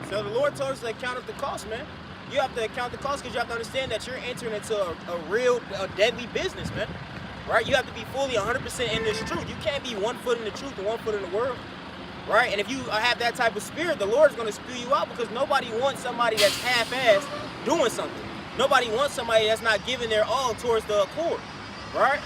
So the Lord told us to count up the cost, man. You have to count the cost because you have to understand that you're entering into a real, deadly business, man. Right? You have to be fully 100% in this truth. You can't be 1 foot in the truth and 1 foot in the world. Right? And if you have that type of spirit, the Lord is going to spew you out because nobody wants somebody that's half-assed doing something. Nobody wants somebody that's not giving their all towards the accord. Right?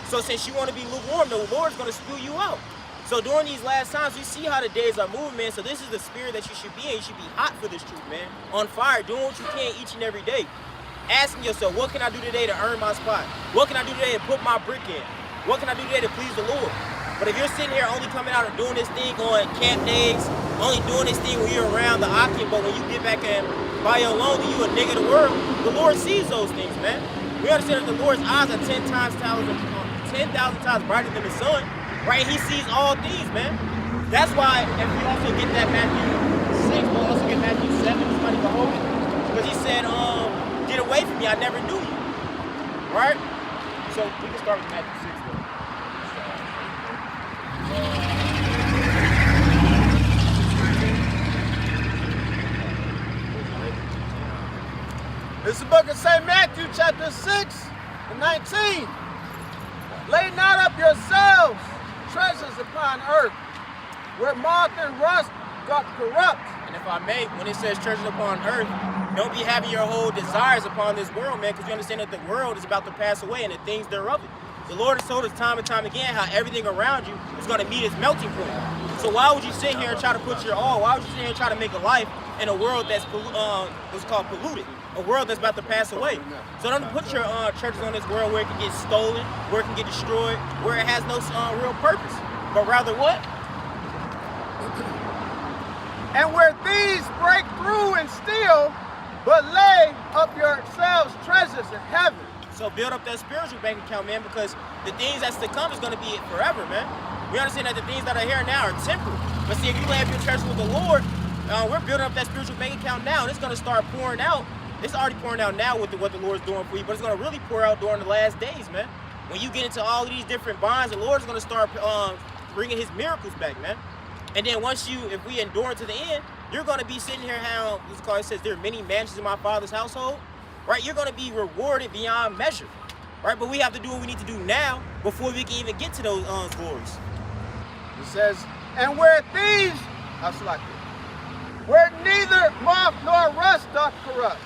So since you want to be lukewarm, the Lord's going to spew you out. So during these last times, you see how the days are moving, man. So this is the spirit that you should be in. You should be hot for this truth, man. On fire, doing what you can each and every day. Asking yourself, what can I do today to earn my spot? What can I do today to put my brick in? What can I do today to please the Lord? But if you're sitting here only coming out and doing this thing on camp days, only doing this thing when you're around the Akim, but when you get back in by your alone, you a nigga of the world, the Lord sees those things, man. We understand that the Lord's eyes are 10,000 times brighter than the sun. Right, he sees all things, man. That's why, if we also get that Matthew 6, we'll also get Matthew 7, somebody can hold it. Because he said, get away from me, I never knew you. Right? So we can start with Matthew 6, though. It's the book of St. Matthew, chapter 6 and 19. Lay not up yourselves treasures upon earth, where moth and rust doth corrupt. And if I may, when it says treasures upon earth, don't be having your whole desires upon this world, man, because you understand that the world is about to pass away and the things thereof it. The Lord has told us time and time again how everything around you is going to meet its melting point. So why would you sit here and try to put your all? Why would you sit here and try to make a life in a world that's what's called polluted? A world that's about to pass away. So don't put your treasures on this world where it can get stolen, where it can get destroyed, where it has no real purpose. But rather what? And where thieves break through and steal, but lay up yourselves treasures in heaven. So build up that spiritual bank account, man, because the things that's to come is going to be forever, man. We understand that the things that are here now are temporal. But see, if you lay up your treasures with the Lord, we're building up that spiritual bank account now, and it's going to start pouring out. It's already pouring out now with what the Lord's doing for you, but it's going to really pour out during the last days, man. When you get into all of these different bonds, the Lord's going to start bringing his miracles back, man. And then if we endure to the end, you're going to be sitting here how it says there are many mansions in my Father's household, right? You're going to be rewarded beyond measure, right? But we have to do what we need to do now before we can even get to those glories. It says, and where thieves, where neither moth nor rust doth corrupt,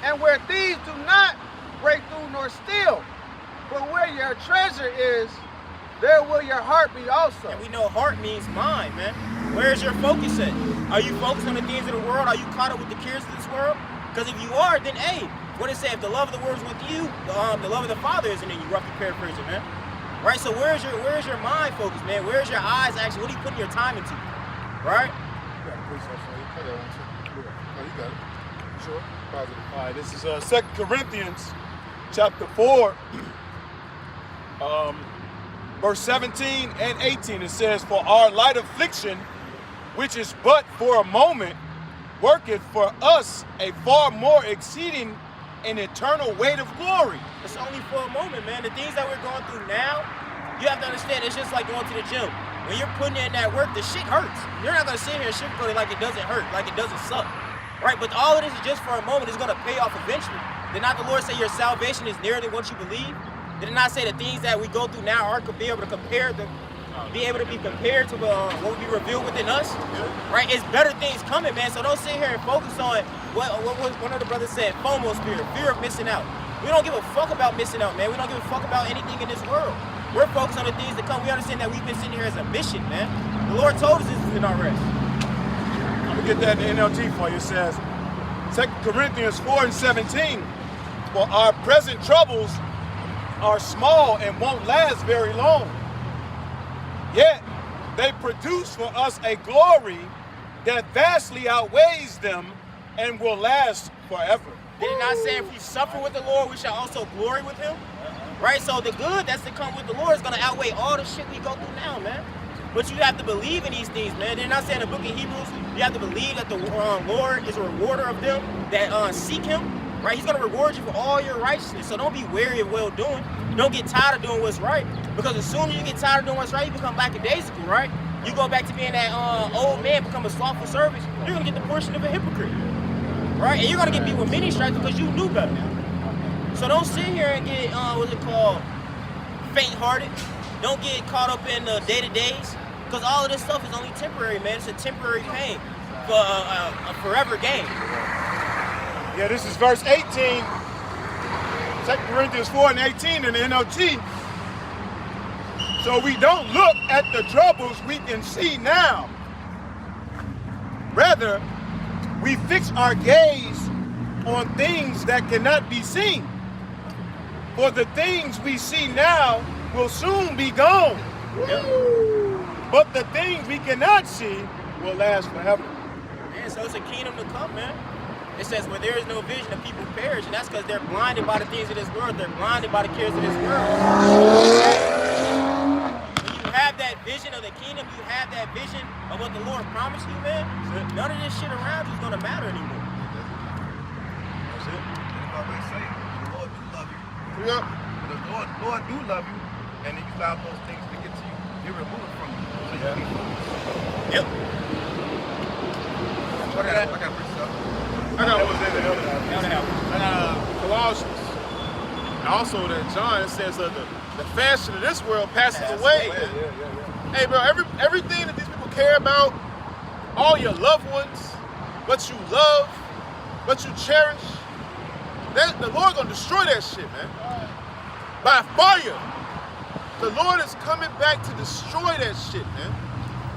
and where thieves do not break through nor steal, but where your treasure is, there will your heart be also. And we know heart means mind, man. Where is your focus at? Are you focused on the things of the world? Are you caught up with the cares of this world? Because if you are, then hey, what it say? If the love of the world is with you, the love of the Father isn't in you. Roughly paraphrasing, man. Right? So where's your mind focus, man? Where's your eyes actually? What are you putting your time into? Right? You got a police officer. You got it. Sure. Positive. All right. This is 2 Corinthians, chapter 4. Verse 17 and 18, it says, for our light affliction, which is but for a moment, worketh for us a far more exceeding and eternal weight of glory. It's only for a moment, man. The things that we're going through now, you have to understand, it's just like going to the gym. When you're putting in that work, the shit hurts. You're not going to sit here and sugarcoat it like it doesn't hurt, like it doesn't suck. Right? But all of this is just for a moment. It's going to pay off eventually. Did not the Lord say your salvation is nearer than what you believe? Did it not say the things that we go through now are be able to be compared to what will be revealed within us? Right? It's better things coming, man. So don't sit here and focus on what one of the brothers said, FOMO spirit, fear of missing out. We don't give a fuck about missing out, man. We don't give a fuck about anything in this world. We're focused on the things that come. We understand that we've been sitting here as a mission, man. The Lord told us this is in our rest. I'm going to get that in the NLT for you. It says, 2 Corinthians 4 and 17, for our present troubles are small and won't last very long. Yet they produce for us a glory that vastly outweighs them and will last forever. Did it not say if we suffer with the Lord, we shall also glory with him? Right? So the good that's to come with the Lord is going to outweigh all the shit we go through now, man. But you have to believe in these things, man. They're not saying in the book of Hebrews, you have to believe that the Lord is a rewarder of them that seek him. Right? He's going to reward you for all your righteousness. So don't be weary of well-doing. Don't get tired of doing what's right. Because as soon as you get tired of doing what's right, you become lackadaisical, right? You go back to being that old man, become a slothful servant, you're gonna get the portion of a hypocrite, right? And you're gonna get beat with many stripes because you knew better. So don't sit here and get what's it called, faint-hearted. Don't get caught up in the day-to-days, because all of this stuff is only temporary, man. It's a temporary pain for a forever gain. Yeah, this is verse 18, 2 Corinthians 4 and 18 in the NLT. So we don't look at the troubles we can see now. Rather, we fix our gaze on things that cannot be seen. For the things we see now will soon be gone. But the things we cannot see will last forever. Man, so it's a kingdom to come, man. It says where there is no vision, the people perish, and that's because they're blinded by the things of this world. They're blinded by the cares of this world. When you have that vision of the kingdom, you have that vision of what the Lord promised you, man, none of this shit around you is going to matter anymore. That's it. Always say, the Lord do love you. Yeah. The Lord do love you, and then you allow those things to get to you. They remove it from you. So you can be focused. Yep. I got to bring stuff. I got what's in the other. Colossians. And also that John, it says the fashion of this world passes away. Hey, bro, everything that these people care about, all your loved ones, what you love, what you cherish, the Lord gonna destroy that shit, man. By fire. The Lord is coming back to destroy that shit, man.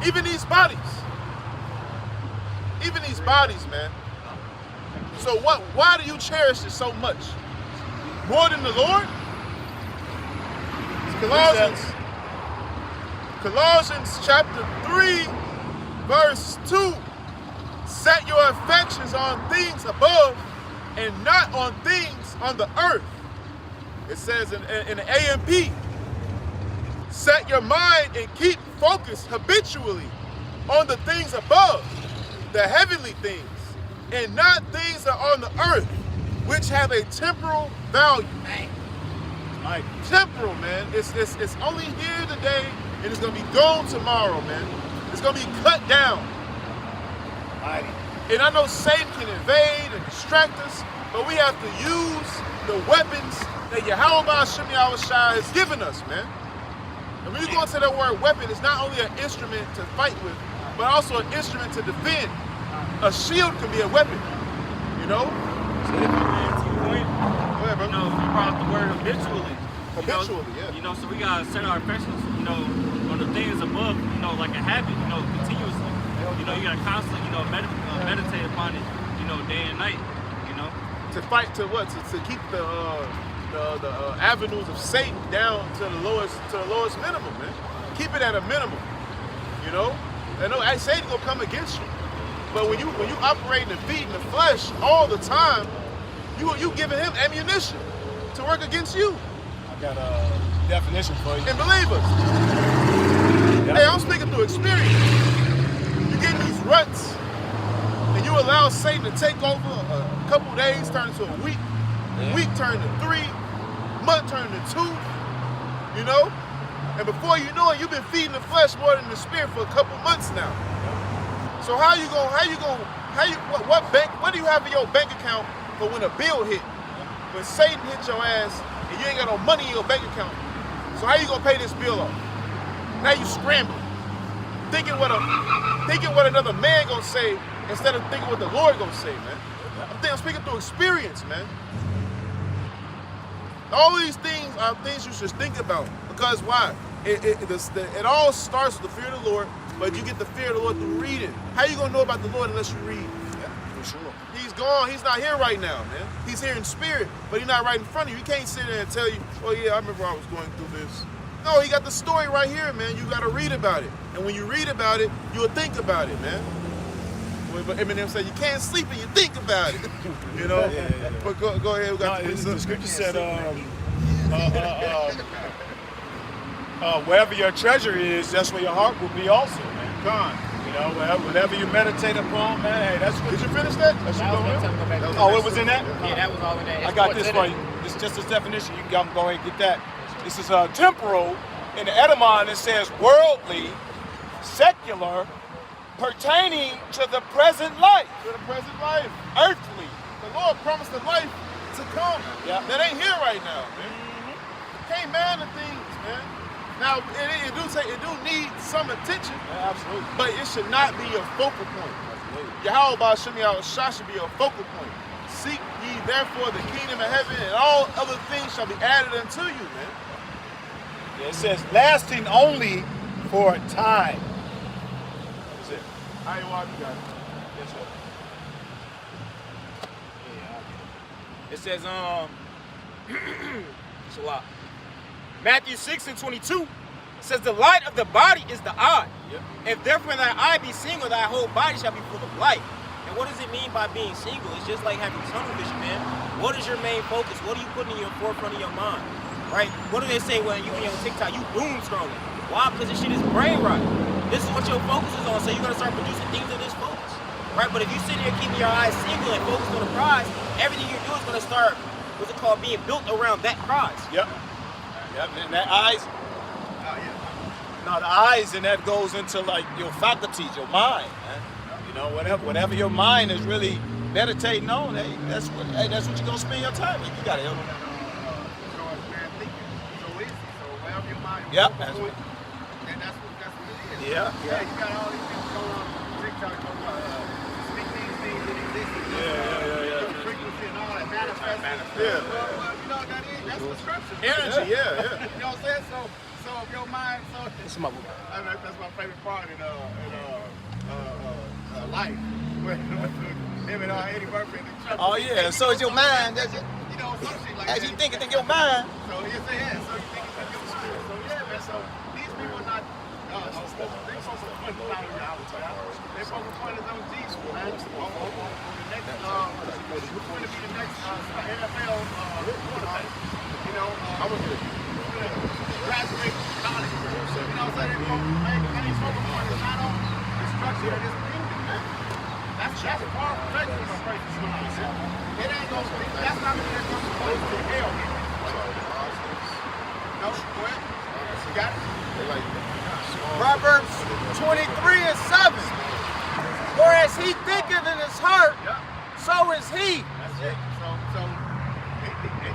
Even these bodies. Even these bodies, man. So why do you cherish it so much? More than the Lord? Colossians chapter 3, verse 2. Set your affections on things above and not on things on the earth. It says in the AMP, set your mind and keep focused habitually on the things above, the heavenly things, and not things that are on the earth, which have a temporal value. Like temporal, man. It's only here today, and it's gonna be gone tomorrow, man. It's gonna be cut down. And I know Satan can invade and distract us, but we have to use the weapons that Yahweh Shem Yahushua has given us, man. And when you go into that word weapon, it's not only an instrument to fight with, but also an instrument to defend. A shield can be a weapon, you know? So if you get to your point, Go ahead, bro. you know, you brought up the word habitually. Habitually, yeah. You know, so we gotta set our affections, you know, on the things above, you know, like a habit, you know, continuously. You know, you gotta constantly, you know, meditate upon it, you know, day and night, you know. To fight to what? To keep the avenues of Satan down to the lowest minimum, man. Keep it at a minimum, you know. I know Satan gonna come against you, but when you operate and feeding the flesh all the time, you giving him ammunition to work against you. I got a definition for you. And believe us, hey, I'm speaking through experience. You get in these ruts, and you allow Satan to take over a couple days, turn into a week, week turn to 3, month turn to 2, you know? And before you know it, you've been feeding the flesh more than the spirit for a couple months now. So what do you have in your bank account for when a bill hit? When Satan hit your ass and you ain't got no money in your bank account. So how you gonna pay this bill off? Now you scrambling, thinking what another man gonna say instead of thinking what the Lord gonna say, man. I'm speaking through experience, man. All these things are things you should think about, because why? It all starts with the fear of the Lord, but you get the fear of the Lord through reading. How you gonna know about the Lord unless you read? Yeah, for sure. He's gone. He's not here right now, man. He's here in spirit, but he's not right in front of you. He can't sit there and tell you, oh yeah, I remember I was going through this. No, he got the story right here, man. You got to read about it. And when you read about it, you'll think about it, man. But Eminem said you can't sleep and you think about it, you know? Yeah. But go ahead. We got The scripture said, wherever your treasure is, that's where your heart will be also, man. Con. You know, whatever you meditate upon, man, hey, that's good. Did you finish that? Oh, it was in that? Yeah, that was all in that. I got this for you. This just this definition. You can go ahead and get that. This is temporal. In the Edamon, it says worldly, secular pertaining to the present life. To the present life. Earthly. The Lord promised the life to come. Yeah. That ain't here right now, man. You can't man the things, man. Now, it do need some attention, Yeah, absolutely. but it should not be your focal point. Yahweh Shemi Shah should be your focal point. Seek ye therefore the kingdom of heaven, and all other things shall be added unto you, man. Yeah, it says lasting only for a time. That's it. How you want you got it? Yes, sir. It says, it's a lot. Matthew 6:22 says, the light of the body is the eye. Yep. If therefore thy eye be single, thy whole body shall be full of light. And what does it mean by being single? It's just like having tunnel vision, man. What is your main focus? What are you putting in your forefront of your mind? Right? What do they say when you be on TikTok? You doom scrolling. Why? Because this shit is brain rot. This is what your focus is on, so you're gonna start producing things of this focus. Right? But if you sit here keeping your eyes single and focused on the prize, everything you do is gonna start, what's it called, being built around that prize. Yep. Yep. And that eyes. No, the eyes, and that goes into like your faculties, your mind, man. You know, whatever your mind is really meditating on, hey, that's what you're gonna spend your time with. You gotta help them. Yep. That's what. And that's what it is. Yeah. Yeah, you got all these things going on TikTok, speak these things that exist. Yeah. Frequency and all that manifest. Yeah. Well, you know what that is? That's the scripture. Energy, yeah. You know what I'm saying? So if your mind, This is my book. that's my favorite part in life. When him and Eddie Murphy and the truck. Oh yeah. So it's your mind. That's it. You know, some shit like As that. you think your mind. So you say yeah, so you think it's your spirit. So yeah, man. So these people are not. They focus on the out of Yahweh. They focus on on Jesus, man. On the next, who's going to be the next NFL quarterback? You know, graduate college. You know what I'm saying? And he's focused on is not on the structure of this kingdom, man. That's far fetched from a person. It ain't gonna. That's not gonna come close to hell. No, go ahead. You got it. Proverbs 23:7. Whereas he thinketh in his heart, so is he. That's it. So,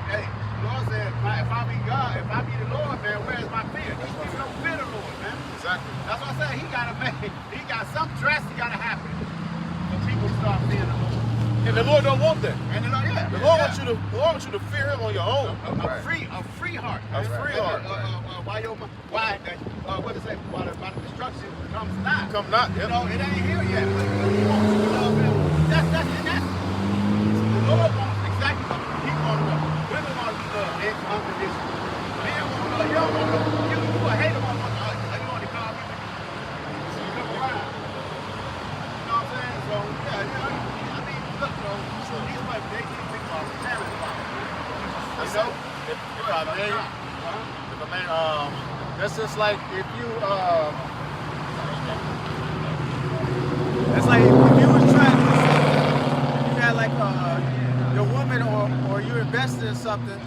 hey, the Lord said, if I be God, if I be the Lord, man, where's my fear? These people don't fear the Lord, man. Exactly. That's what I said. He got something drastic got to happen for people to start fearing the Lord. And the Lord don't want that. And the Lord, yeah. The Lord wants you to fear him on your own. A free heart. A free heart. What is it? Why the destruction comes not. Come not. You Yep. know, it ain't here yet. But he wants you to love him. That's the Lord wants exactly what he wants to know. Women want to be loved unconditional. Men want to love. You don't want to you a hater want to you want to call me. So you come around. You know what I'm saying? So yeah, you know, I mean, look, so these like they keep thinking about talent about. You know? If I may, that's just like if you It's like if you was trying to do something, if you had like your woman or you invested in something,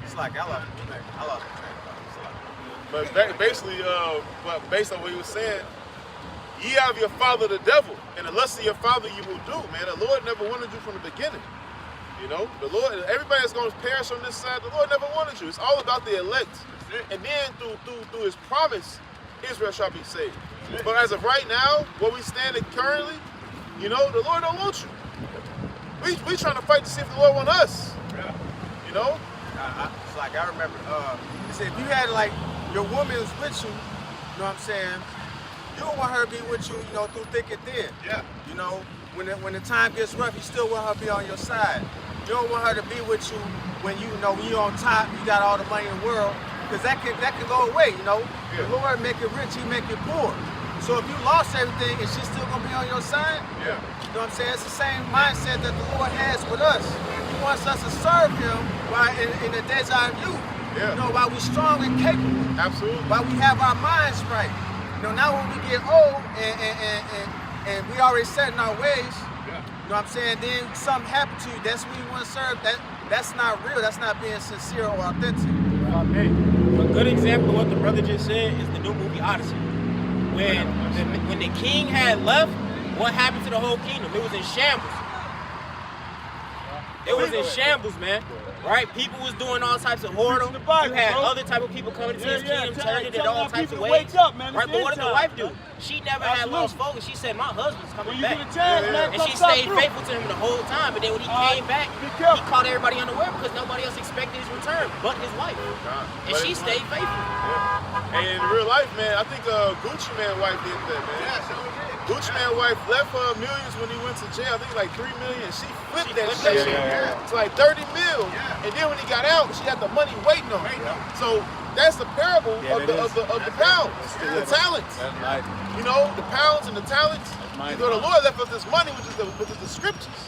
it's like I lost the train of thought. but basically, based on what he was saying, ye have your father the devil, and the lust of your father you will do, man. The Lord never wanted you from the beginning. You know, the Lord, everybody that's going to perish on this side, the Lord never wanted you. It's all about the elect. And then through his promise, Israel shall be saved. But as of right now, where we stand currently, you know, the Lord don't want you. We trying to fight to see if the Lord want us. You know? It's like I remember, they said if you had like your woman is with you, you know what I'm saying, you don't want her to be with you, you know, through thick and thin. Yeah. You know, when the time gets rough, you still want her to be on your side. You don't want her to be with you when you know when you're on top, you got all the money in the world, because that can go away, you know. Yeah. The Lord make it rich, he make it poor. So if you lost everything, is she still gonna be on your side? Yeah. You know what I'm saying? It's the same mindset that the Lord has with us. He wants us to serve him while in the days of our youth. Yeah. You know, while we're strong and capable. Absolutely. While we have our minds right. You know, now when we get old and we already set in our ways, you know what I'm saying, then something happened to you, that's when you want to serve. That's not real, that's not being sincere or authentic. A good example of what the brother just said is the new movie Odyssey. when the king had left, what happened to the whole kingdom? It was in shambles. It was in shambles, man. Right? People was doing all types of whoredom. You had other type of people coming into his kingdom, turning it all types of ways. Right? But what did the wife do? She never had lost focus. She said, my husband's coming back. And she stayed faithful to him the whole time. But then when he came back, he caught everybody unaware because nobody else expected his return but his wife. And she stayed faithful. And in real life, man, I think Gucci Mane wife did that, man. Yeah, so did. Gucci Mane wife left her millions when he went to jail. I think like $3 million. She flipped that shit. It's like 30 mil. And then when he got out, she had the money waiting on him. So that's the parable of the pounds, the talents. You know, the pounds and the talents. You know, the Lord left us this money, which is the scriptures.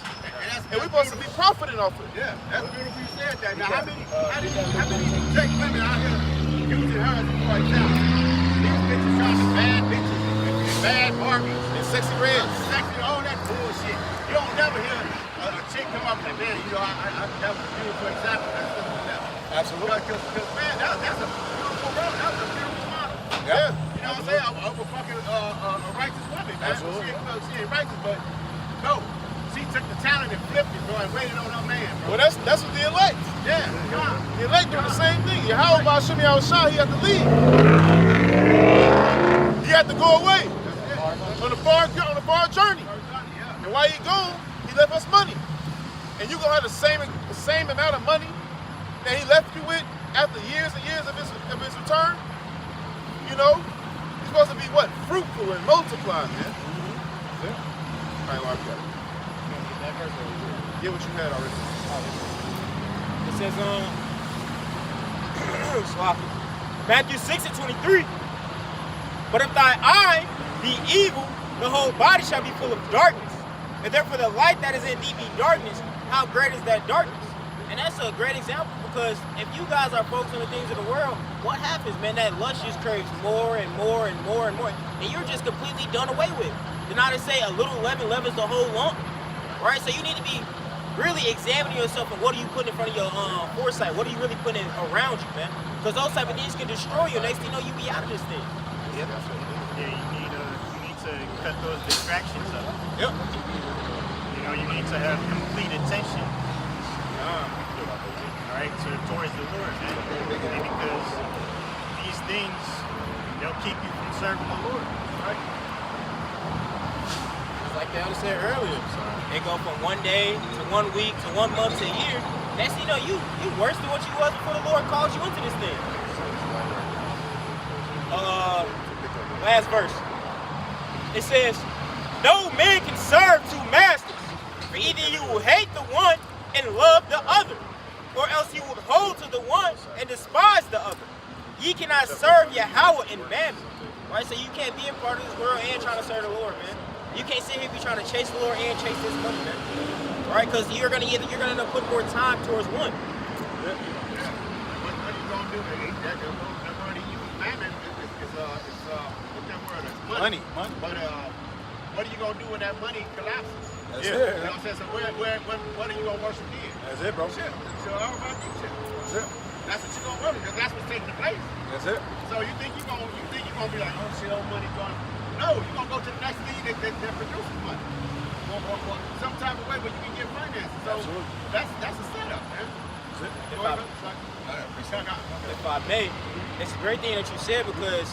And we're supposed to be profiting off it. Yeah, that's beautiful you said that. Now, how many Jake women out here using her as for example? These bitches trying to bad bitches and bad Barbies And sexy reds. sexy, all that bullshit. You don't never hear a chick come up and say, man, you know, that was a beautiful example. Absolutely. Because man, that's a beautiful girl. That was a beautiful model. Yeah. You know what I'm saying? I'm a fucking a righteous woman, man. Absolutely. She ain't righteous, but no. She took the talent and flipped it, bro, and waited on her man, bro. Well, that's what the elect. Yeah, God. The elect doing the same thing. Yahweh Ba'Shem Yahushua, he had to leave. He had to go away on the far journey. And while he gone, he left us money. And you gonna have the same amount of money that he left you with after years and years of his return. You know, you're supposed to be what? Fruitful and multiply, man. Yeah. All right, well, get what you had already. It says, Matthew 6:23. But if thy eye be evil, the whole body shall be full of darkness. And therefore the light that is in thee be darkness. How great is that darkness? And that's a great example because if you guys are focused on the things of the world, what happens, man? That lust just craves more and more and more and more. And you're just completely done away with. Then I just say a little leaven leavens the whole lump. Right? So you need to be really examining yourself and what are you putting in front of your foresight? What are you really putting around you, man? Because those type of things can destroy you. Next thing you know, you be out of this thing. Yeah, you need to cut those distractions up. Yep. You know, you need to have complete attention. All right, towards the Lord, man. Because these things, they'll keep you from serving the Lord. Right? Like the elder said earlier, it go from 1 day to 1 week to 1 month to a year. Next thing you know, you worse than what you was before the Lord called you into this thing. Last verse. It says, no man can serve two masters, for either you will hate the one and love the other, or else you will hold to the one and despise the other. Ye cannot serve Yahweh and Mammon. Right? So you can't be a part of this world and trying to serve the Lord, man. You can't sit here and be trying to chase the Lord and chase this money, man. Right? Because you're gonna end up putting more time towards one. What are you gonna do? That word he used, mammon, is what's that word? It's money. But what are you gonna do when that money collapses? That's You it. know what I'm saying? So what are you gonna worship then? That's it, bro. Shit. So all about you, shit. That's it. That's what you're gonna worship because that's what's taking place. That's it. So you think you're gonna be like, oh shit, old money going? No, you're gonna go to the next thing that produces money. Or some type of way where you can get finances. So that's a setup, man. If I may, it's a great thing that you said because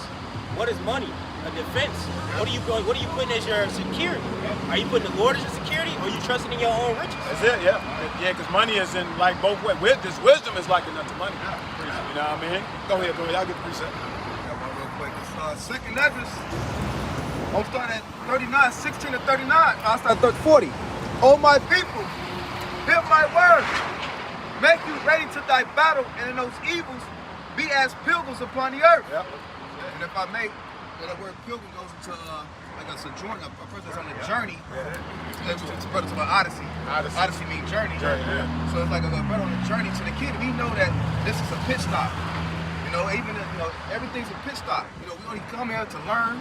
what is money? A defense. What are you putting as your security? Are you putting the Lord as your security or are you trusting in your own riches? That's it, yeah. Yeah, because money is in like both ways. This wisdom is like enough to money. You know what I mean? Go ahead. I'll get the precept. Got one real quick. It's second Ezra. I'm starting at 39, 16 to 39. I'll start at 40. Oh my people, hear my word. Make you ready to thy battle, and in those evils be as pilgrims upon the earth. Yep. And if I may, that word pilgrim goes into like a sojourner, a person that's on a journey. It's brother to Odyssey. Odyssey means journey. So it's like a brother on a journey to the kid. We know that this is a pit stop. You know, even everything's a pit stop. You know, we only come here to learn,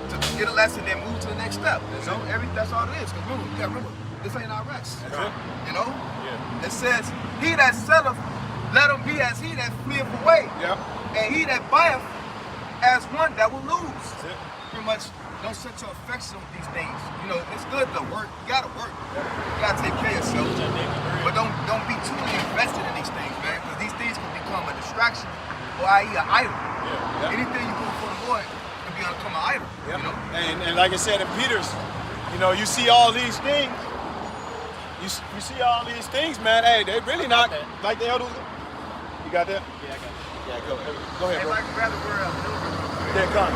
to get a lesson, then move to the next step. You know, that's all it is. Because remember, this ain't our rest. You know? It says, he that selleth, let him be as he that fleeth away. Yep. And he that buyeth as one that will lose. pretty much don't set your affection with these things. You know, it's good to work. You gotta work. You gotta take care of yourself. But don't be too invested in these things, man, because these things can become a distraction, or i.e. an idol. Anything you do for the Lord can become an idol. You know? And like I said in Peter's, you know, you see all these things. You see all these things, man. Hey, they really not like the elders. You got that? Yeah, I got it. Yeah, go ahead. Go ahead, Hey, bro. like rather we're a pilgrim. They're gone.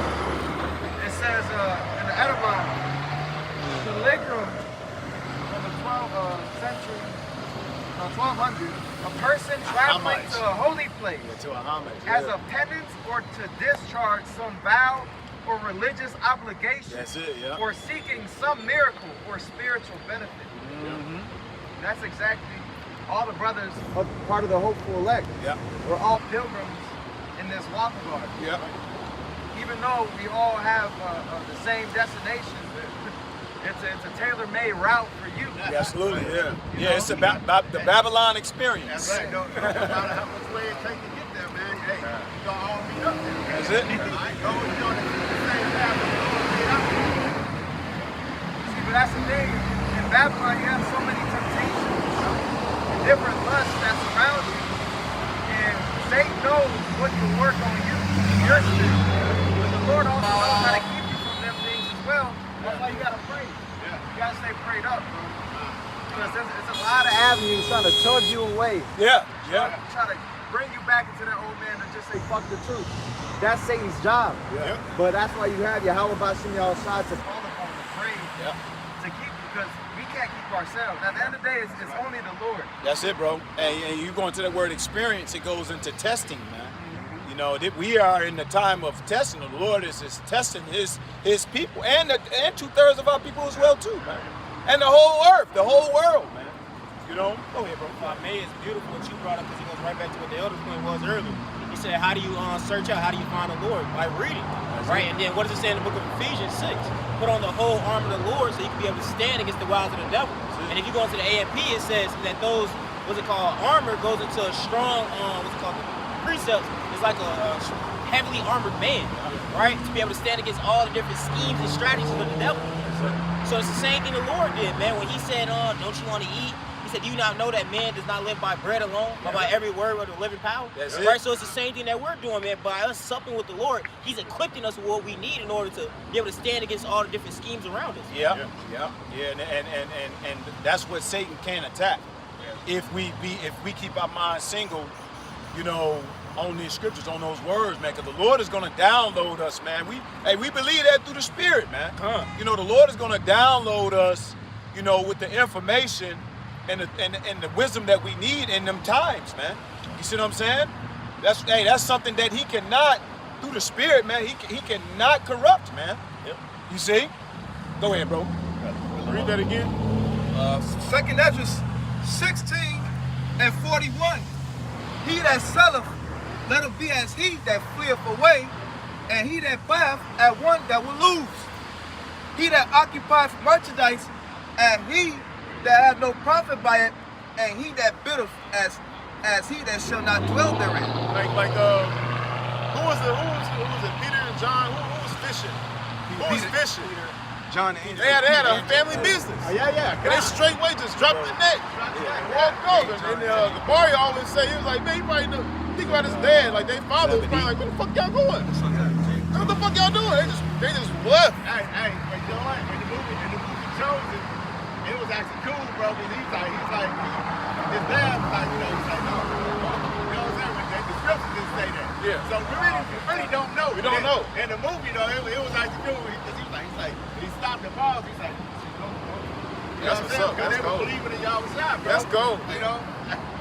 It says in the Edabon, pilgrim in the 12th century, 1200, a person traveling to a holy place To a homage. as a penance or to discharge some vow or religious obligation That's it, yeah. or seeking some miracle or spiritual benefit. That's exactly all the brothers of part of the hopeful elect. Yeah. We're all pilgrims in this walk of ours. Yeah. Even though we all have the same destination, it's a tailor-made route for you. Yeah, absolutely, yeah. Yeah, it's about the Babylon experience. That's right. Don't matter how much way it takes to get there, man. Hey, you gonna all meet up there. That's it. I go, you know, the same path, but you gonna meet up there. See, but that's the thing. In Babylon, you have so many temptations, and different lusts that surround you, and Satan knows what can work on you, your spirit. But the Lord also knows how to keep you from them things as well. That's why you gotta pray. You gotta stay prayed up, bro. Because there's a lot of avenues trying to tug you away. Yeah, yeah. Try to bring you back into that old man and just say, fuck the truth. That's Satan's job. Yeah. But that's why you have Yahweh Bashim Yahushua to call upon to pray Yeah. to keep, because we can't keep ourselves. At the end of the day, it's only the Lord. That's it, bro. And you go into the word experience, it goes into testing, man. You know, we are in the time of testing. The Lord is testing his people and 2/3 of our people as well too, man. And the whole earth, the whole world, man. You know? Go ahead, bro. May is beautiful what you brought up because it goes right back to what the elder's point was earlier. He said, how do you search out, how do you find the Lord? By reading, right? And then what does it say in the book of Ephesians 6? Put on the whole armor of the Lord so you can be able to stand against the wiles of the devil. And if you go into the AMP, it says that those, armor goes into a strong, precepts. It's like a heavily armored man, right? To be able to stand against all the different schemes and strategies of the devil. So it's the same thing the Lord did, man. When he said, don't you want to eat? He said, do you not know that man does not live by bread alone, but by every word of the living power? That's it. Right? So it's the same thing that we're doing, man. By us supping with the Lord, he's equipping us with what we need in order to be able to stand against all the different schemes around us. Yeah. And that's what Satan can attack. If we keep our minds single, you know, on these scriptures, on those words, man, because the Lord is going to download us, man. We believe that through the Spirit, man. You know, the Lord is going to download us, you know, with the information and the wisdom that we need in them times, man. You see what I'm saying? That's something that he cannot, through the Spirit, man, he cannot corrupt, man. Yep. You see? Go ahead, bro. Read that again. 2 Ezra 16:41. He that selleth, let him be as he that fleeth away, and he that buyeth at one that will lose. He that occupieth merchandise, and he that hath no profit by it, and he that biddeth as he that shall not dwell therein. Who was it? Peter and John? Who was fishing? Who was fishing? John and They had a family business. Yeah. And they straightway just dropped the net. Walked over. And the Barry always say, he was like, man, he probably knew. Think about his dad. Like, they father was probably like, where the fuck y'all going? What the fuck y'all doing? They just left. Hey, but you know what? In the movie Chosen, it was actually cool, bro, because he's like, his dad was like, he's like, no. You know what I'm saying? But the scripture didn't say that. Yeah. So we really don't know. We don't know. In the movie, though, it was actually cool because he's like, he stopped and paused. He's like, no. You know That's what I'm what's saying? up. Because That's they were gold. believing in y'all's shot, bro. That's gold. You know?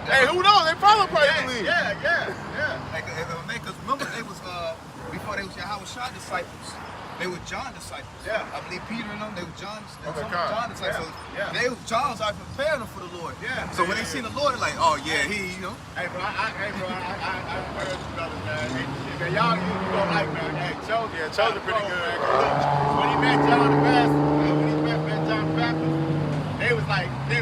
Hey, who knows? They probably believe. Yeah. Because remember, they was, before they was Yahushua disciples, they were John disciples. Yeah. I believe Peter and them, they were John Okay. disciples. Yeah. John was like preparing them for the Lord. Yeah. So when they seen the Lord, they're like, oh yeah, he, you know. Hey, bro, I heard you, brothers, man. Man, y'all, you gonna like, man. Hey, Chosen. Yeah, Chosen pretty good. Man. Look, when he met John the Baptist, met John the Baptist, they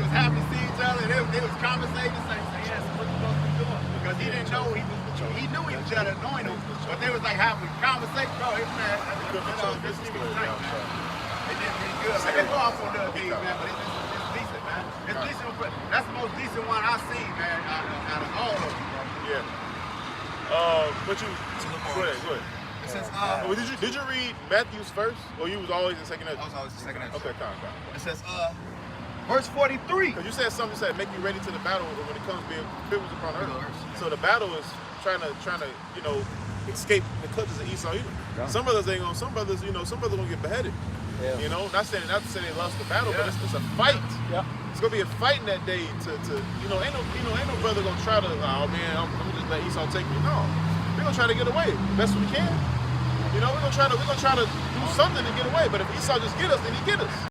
was happy to see each other. They was conversating, saying, yes, what you supposed to be doing? Because he didn't know he was He knew he was trying to anoint him, but they was like having a conversation. Bro, it's man, this nigga was nice, man. They did pretty good. Man, they go off on the other things, man, but it's decent, man. It's decent. That's the most decent one I've seen, man, out of all of them. Yeah. But you go ahead. It says, Did you read Matthew's first, or you was always in second I Ezra? was always the second answer. Okay, calm. It says, verse 43. Because you said something that said make you ready to the battle when it comes being privileged upon earth. So the battle is trying to escape the clutches of Esau. Some brothers ain't gonna. Some brothers gonna get beheaded. Yeah. You know, not saying they lost the battle, but it's a fight. Yeah. It's gonna be a fight in that day ain't no brother gonna try to, oh man, I'm gonna just let Esau take me. No, we're gonna try to get away best we can. You know, we're gonna try to do something to get away. But if Esau just get us, then he get us.